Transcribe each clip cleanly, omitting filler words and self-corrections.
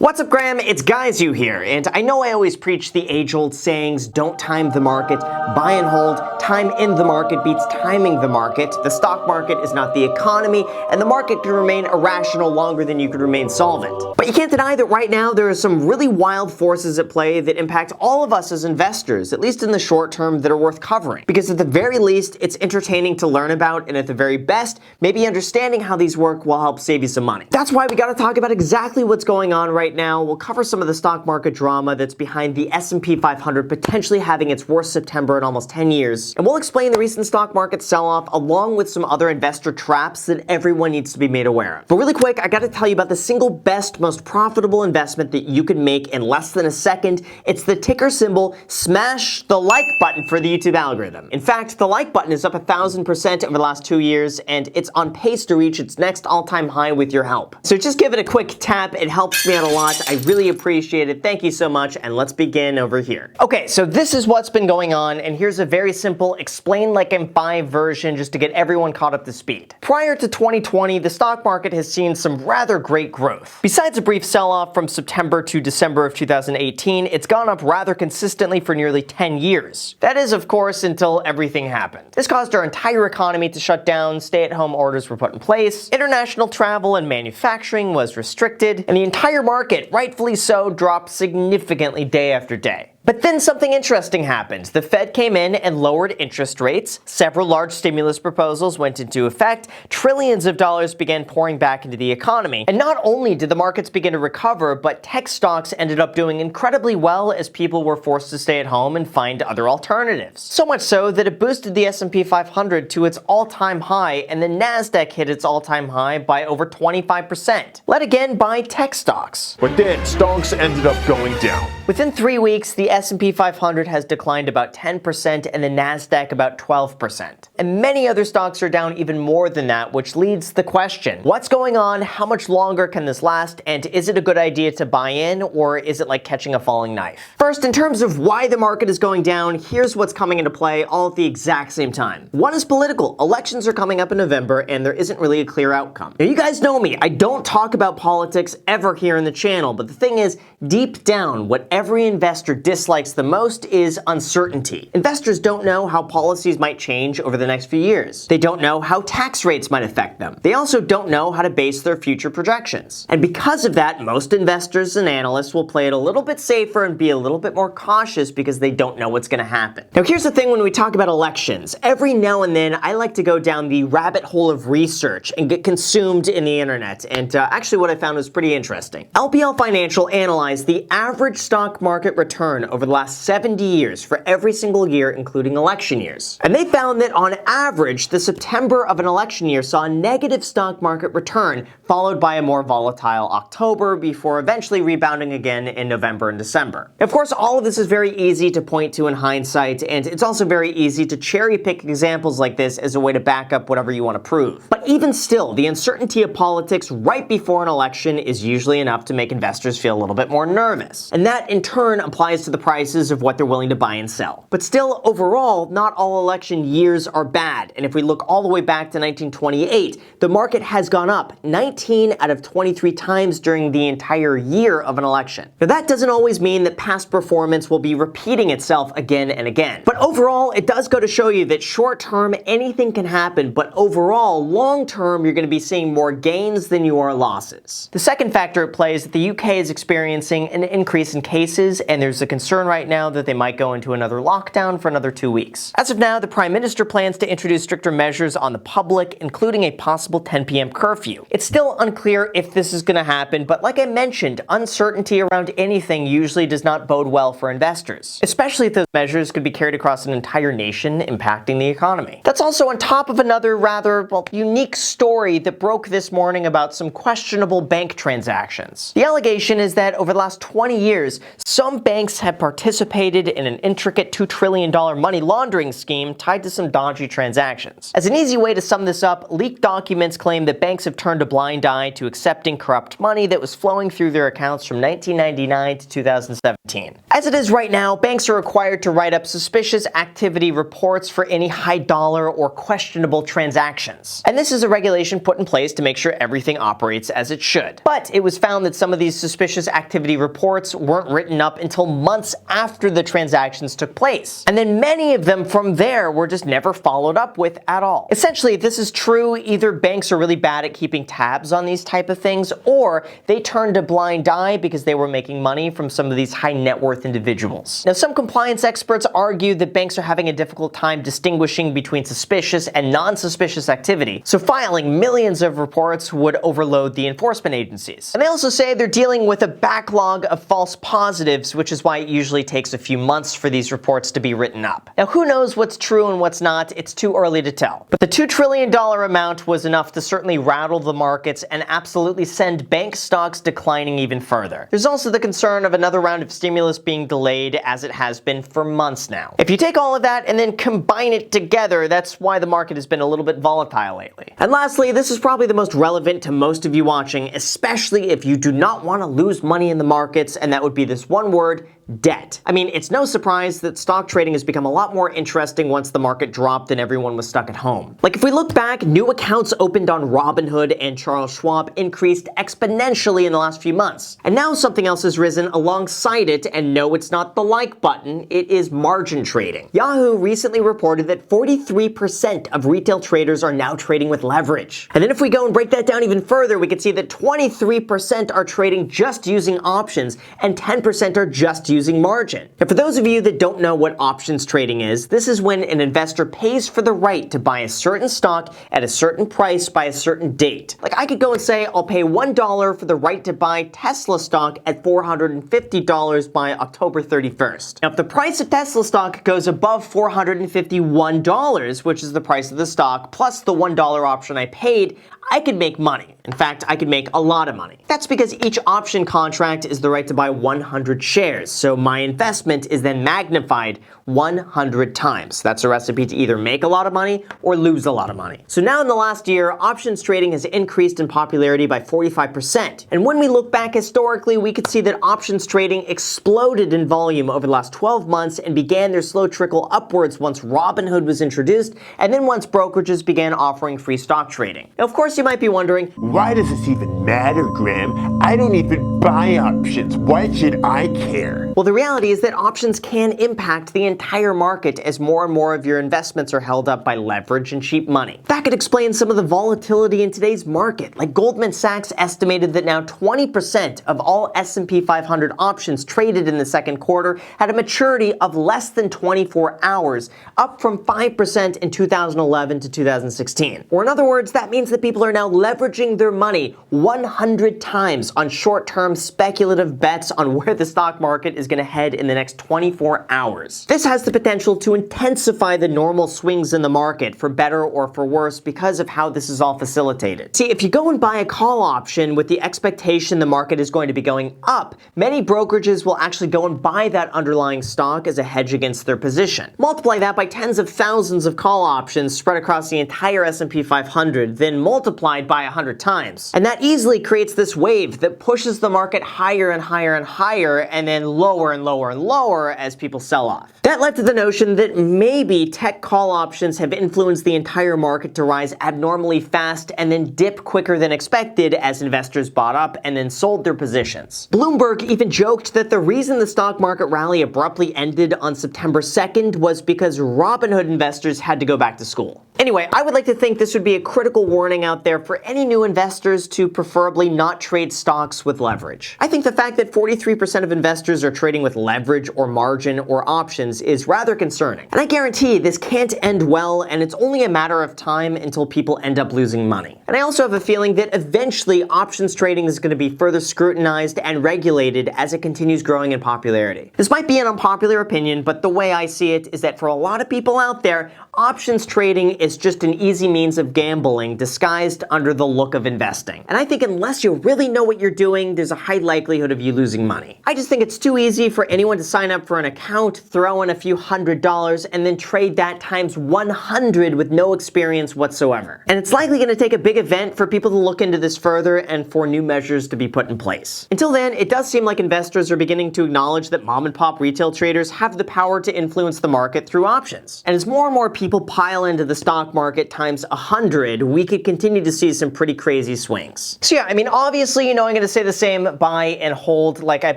What's up, Graham? It's Yahoo here, and I know I always preach the age-old sayings, don't time the market, buy and hold, time in the market beats timing the market, the stock market is not the economy, and the market can remain irrational longer than you could remain solvent. But you can't deny that right now there are some really wild forces at play that impact all of us as investors, at least in the short term, that are worth covering. Because at the very least, it's entertaining to learn about, and at the very best, maybe understanding how these work will help save you some money. That's why we gotta talk about exactly what's going on right now. We'll cover some of the stock market drama that's behind the S&P 500 potentially having its worst September in almost 10 years. And we'll explain the recent stock market sell-off along with some other investor traps that everyone needs to be made aware of. But really quick, I gotta tell you about the single best, most profitable investment that you can make in less than a second. It's the ticker symbol, smash the like button for the YouTube algorithm. In fact, the like button is up 1,000% over the last 2 years, and it's on pace to reach its next all-time high with your help. So just give it a quick tap. It helps me out a lot. I really appreciate it. Thank you so much, and let's begin over here. Okay, so this is what's been going on, and here's a very simple explain like I'm 5 version just to get everyone caught up to speed. Prior to 2020, the stock market has seen some rather great growth. Besides a brief sell-off from September to December of 2018, it's gone up rather consistently for nearly 10 years. That is, of course, until everything happened. This caused our entire economy to shut down, stay-at-home orders were put in place, international travel and manufacturing was restricted, and the entire market, rightfully so, dropped significantly day after day. But then something interesting happened. The Fed came in and lowered interest rates, several large stimulus proposals went into effect, trillions of dollars began pouring back into the economy. And not only did the markets begin to recover, but tech stocks ended up doing incredibly well as people were forced to stay at home and find other alternatives. So much so that it boosted the S&P 500 to its all-time high, and the Nasdaq hit its all-time high by over 25%, led again by tech stocks. But then stocks ended up going down. Within 3 weeks, the S&P 500 has declined about 10% and the Nasdaq about 12%. And many other stocks are down even more than that, which leads to the question, what's going on, how much longer can this last, and is it a good idea to buy in, or is it like catching a falling knife? First, in terms of why the market is going down, here's what's coming into play all at the exact same time. One is political. Elections are coming up in November, and there isn't really a clear outcome. Now, you guys know me. I don't talk about politics ever here in the channel, but the thing is, deep down, what every investor dislikes the most is uncertainty. Investors don't know how policies might change over the next few years. They don't know how tax rates might affect them. They also don't know how to base their future projections. And because of that, most investors and analysts will play it a little bit safer and be a little bit more cautious because they don't know what's going to happen. Now, here's the thing when we talk about elections. Every now and then, I like to go down the rabbit hole of research and get consumed in the internet. And actually what I found was pretty interesting. LPL Financial analyzed the average stock market return over the last 70 years for every single year, including election years. And they found that on average, the September of an election year saw a negative stock market return, followed by a more volatile October before eventually rebounding again in November and December. Of course, all of this is very easy to point to in hindsight, and it's also very easy to cherry pick examples like this as a way to back up whatever you want to prove. But even still, the uncertainty of politics right before an election is usually enough to make investors feel a little bit more nervous. And that in turn applies to the prices of what they're willing to buy and sell. But still, overall, not all election years are bad. And if we look all the way back to 1928, the market has gone up 19 out of 23 times during the entire year of an election. Now, that doesn't always mean that past performance will be repeating itself again and again. But overall, it does go to show you that short term, anything can happen, but overall, long term, you're going to be seeing more gains than you are losses. The second factor at play is that the UK is experiencing an increase in cases, and there's a concern right now that they might go into another lockdown for another 2 weeks. As of now, the Prime Minister plans to introduce stricter measures on the public, including a possible 10 p.m. curfew. It's still unclear if this is going to happen, but like I mentioned, uncertainty around anything usually does not bode well for investors, especially if those measures could be carried across an entire nation, impacting the economy. That's also on top of another rather, unique story that broke this morning about some questionable bank transactions. The allegation is that over the last 20 years, some banks have participated in an intricate $2 trillion money laundering scheme tied to some dodgy transactions. As an easy way to sum this up, leaked documents claim that banks have turned a blind eye to accepting corrupt money that was flowing through their accounts from 1999 to 2017. As it is right now, banks are required to write up suspicious activity reports for any high dollar or questionable transactions. And this is a regulation put in place to make sure everything operates as it should. But it was found that some of these suspicious activity reports weren't written up until months after the transactions took place. And then many of them from there were just never followed up with at all. Essentially, if this is true, either banks are really bad at keeping tabs on these type of things, or they turned a blind eye because they were making money from some of these high net worth individuals. Now, some compliance experts argue that banks are having a difficult time distinguishing between suspicious and non-suspicious activity, so filing millions of reports would overload the enforcement agencies. And they also say they're dealing with a backlog of false positives, which is why it usually takes a few months for these reports to be written up. Now, who knows what's true and what's not? It's too early to tell. But the $2 trillion amount was enough to certainly rattle the markets and absolutely send bank stocks declining even further. There's also the concern of another round of stimulus being delayed, as it has been for months now. If you take all of that and then combine it together, that's why the market has been a little bit volatile lately. And lastly, this is probably the most relevant to most of you watching, especially if you do not want to lose money in the markets, and that would be this one word: debt. I mean, it's no surprise that stock trading has become a lot more interesting once the market dropped and everyone was stuck at home. Like, if we look back, new accounts opened on Robinhood and Charles Schwab increased exponentially in the last few months. And now something else has risen alongside it, and no, it's not the like button, it is margin trading. Yahoo recently reported that 43% of retail traders are now trading with leverage. And then if we go and break that down even further, we can see that 23% are trading just using options and 10% are just using margin. And for those of you that don't know what options trading is, this is when an investor pays for the right to buy a certain stock at a certain price by a certain date. Like, I could go and say I'll pay $1 for the right to buy Tesla stock at $450 by October 31st. Now, if the price of Tesla stock goes above $451, which is the price of the stock, plus the $1 option I paid, I could make money. In fact, I could make a lot of money. That's because each option contract is the right to buy 100 shares, so my investment is then magnified 100 times. That's a recipe to either make a lot of money or lose a lot of money. So now in the last year, options trading has increased in popularity by 45%. And when we look back historically, we could see that options trading exploded in volume over the last 12 months and began their slow trickle upwards once Robinhood was introduced, and then once brokerages began offering free stock trading. Now, of course, you might be wondering, Why does this even matter, Graham? I don't even buy options. Why should I care? well, the reality is that options can impact the entire market as more and more of your investments are held up by leverage and cheap money. That could explain some of the volatility in today's market. Like, Goldman Sachs estimated that now 20% of all S&P 500 options traded in the second quarter had a maturity of less than 24 hours, up from 5% in 2011 to 2016. Or in other words, that means that people are now leveraging their money 100 times on short-term speculative bets on where the stock market is going to head in the next 24 hours. This has the potential to intensify the normal swings in the market, for better or for worse, because of how this is all facilitated. See, if you go and buy a call option with the expectation the market is going to be going up, many brokerages will actually go and buy that underlying stock as a hedge against their position. Multiply that by tens of thousands of call options spread across the entire S&P 500, then multiplied by 100 times. And that easily creates this wave that pushes the market higher and higher and higher, and then lower and lower and lower as people sell off. That led to the notion that maybe tech call options have influenced the entire market to rise abnormally fast and then dip quicker than expected as investors bought up and then sold their positions. Bloomberg even joked that the reason the stock market rally abruptly ended on September 2nd was because Robinhood investors had to go back to school. Anyway, I would like to think this would be a critical warning out there for any new investors to preferably not trade stocks with leverage. I think the fact that 43% of investors are trading with leverage or margin or options is rather concerning. And I guarantee this can't end well, and it's only a matter of time until people end up losing money. And I also have a feeling that eventually options trading is going to be further scrutinized and regulated as it continues growing in popularity. This might be an unpopular opinion, but the way I see it is that for a lot of people out there, options trading is just an easy means of gambling disguised under the look of investing. And I think unless you really know what you're doing, there's a high likelihood of you losing money. I just think it's too easy for anyone to sign up for an account, throw in a few $100s, and then trade that times 100 with no experience whatsoever. And it's likely going to take a big event for people to look into this further and for new measures to be put in place. Until then, it does seem like investors are beginning to acknowledge that mom and pop retail traders have the power to influence the market through options. And as more and more people pile into the stock market times 100, we could continue to see some pretty crazy swings. So yeah, I mean, obviously, I'm going to say the same buy and hold like I've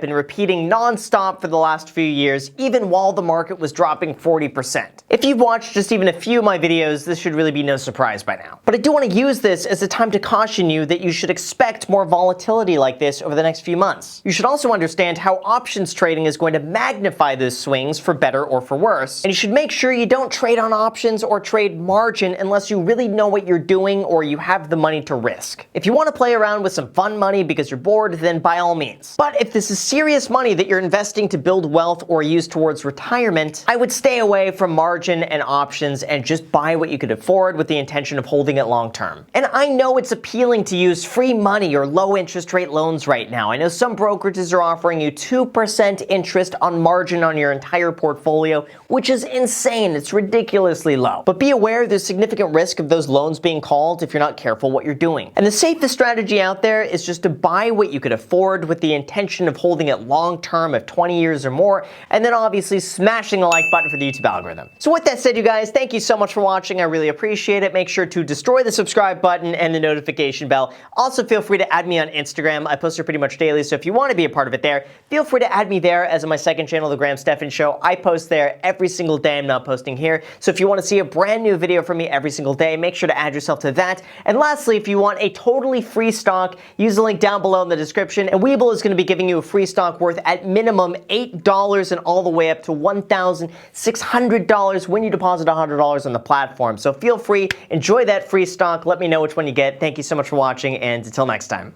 been repeating nonstop for the last few years, even while the market was dropping 40%. If you've watched just even a few of my videos, this should really be no surprise by now. But I do want to use this as a time to caution you that you should expect more volatility like this over the next few months. You should also understand how options trading is going to magnify those swings for better or for worse, and you should make sure you don't trade on options or trade margin unless you really know what you're doing or you have the money to risk. If you want to play around with some fun money because you're bored, then by all means. But if this is serious money that you're investing to build wealth or use towards retirement, I would stay away from margin and options and just buy what you could afford with the intention of holding it long term. And I know it's appealing to use free money or low interest rate loans right now. I know some brokerages are offering you 2% interest on margin on your entire portfolio, which is insane. It's ridiculously low. But be aware there's significant risk of those loans being called if you're not careful what you're doing. And the safest strategy out there is just to buy what you could afford with the intention of holding it long term of 20 years or more, and then obviously smashing the like button for the YouTube algorithm. So with that said, you guys, thank you so much for watching. I really appreciate it. Make sure to destroy the subscribe button and the notification bell. Also, feel free to add me on Instagram. I post there pretty much daily, so if you want to be a part of it there, feel free to add me there, as in my second channel, The Graham Stephan Show. I post there every single day. I'm not posting here. So if you want to see a brand new video from me every single day, make sure to add yourself to that. And lastly, if you want a totally free stock, use the link down below in the description. And Webull is going to be giving you a free stock worth at minimum $8 and all the way up to $1,600 when you deposit $100 on the platform. So feel free, enjoy that free stock. Let me know which one you get. Thank you so much for watching, and until next time.